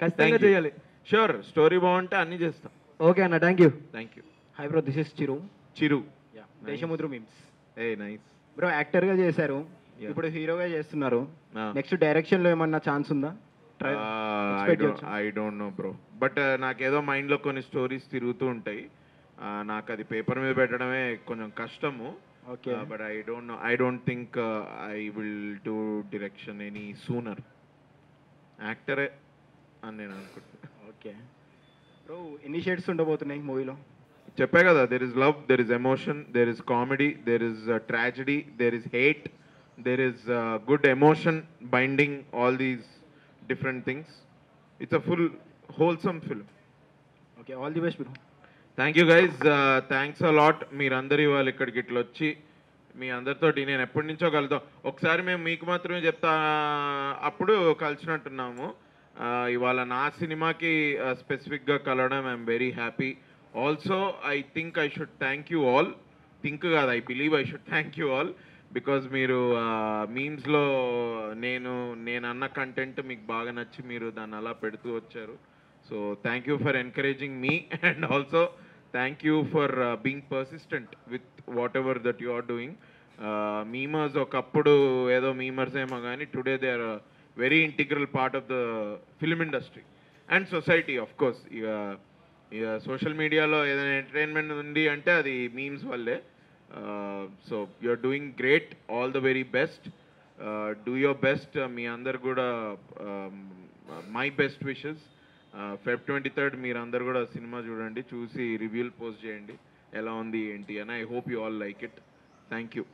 ఖచ్చితంగా చేయాలి. షూర్, స్టోరీ బాగుంటే అన్ని చేస్తాం. ఓకే అన్న, thank you. Hi bro, this is Chiru. Desamuduru memes. Nice bro, యాక్టర్గా చేశారు, ఇప్పుడు హీరోగా చేస్తున్నారు. నెక్స్ట్ డైరెక్షన్లో ఏమన్నా ఛాన్స్ ఉందా? I don't no bro, but నాకేదో మైండ్లో కొన్ని స్టోరీస్ తిరుగుతూ ఉంటాయి. నాకు అది పేపర్ మీద పెట్టడమే కొంచెం కష్టము. But I don't think I will do direction any sooner. యాక్టరే అని నేను అనుకుంటున్నాను. ఓకే బ్రో, ఎన్ని షేడ్స్ ఉండబోతున్నాయి మూవీలో? చెప్పే కదా, there is love, there is emotion, there is comedy, there is tragedy, there is hate, there is good emotion binding all these different things. It's a full wholesome film. Okay, all the best bro. Thank you guys, thanks a lot. మీరందరూ ఇవాళ ఇక్కడికి ఇట్లా వచ్చి మీ అందరితోటి నేను ఎప్పటి నుంచో కలుద్దాం. ఒకసారి మేము మీకు మాత్రమే చెప్తా అప్పుడు కలిసినట్టున్నాము. ఇవాళ నా సినిమాకి స్పెసిఫిక్గా కలవడం I'm very happy. Also, I think I should thank you all. I believe I should thank you all because మీరు మీమ్స్లో నేను అన్న కంటెంట్ మీకు బాగా నచ్చి మీరు దాన్ని అలా పెడుతూ వచ్చారు. So thank you for encouraging me and also thank you for being persistent with whatever that you are doing. Memers ఒకప్పుడు ఏదో మీమర్స్ ఏమో కానీ today they are very integral part of the film industry and society. Of course ఇక social మీడియాలో ఏదైనా entertainment ఉంది అంటే అది మీమ్స్ వల్లే. So you are doing great, all the very best, do your best. మీ అందరు కూడా my best wishes. Feb 23rd మీరు అందరు కూడా సినిమా చూడండి, చూసి రివ్యూలు పోస్ట్ చేయండి ఎలా ఉంది ఏంటి అని. I hope you all like it. Thank you.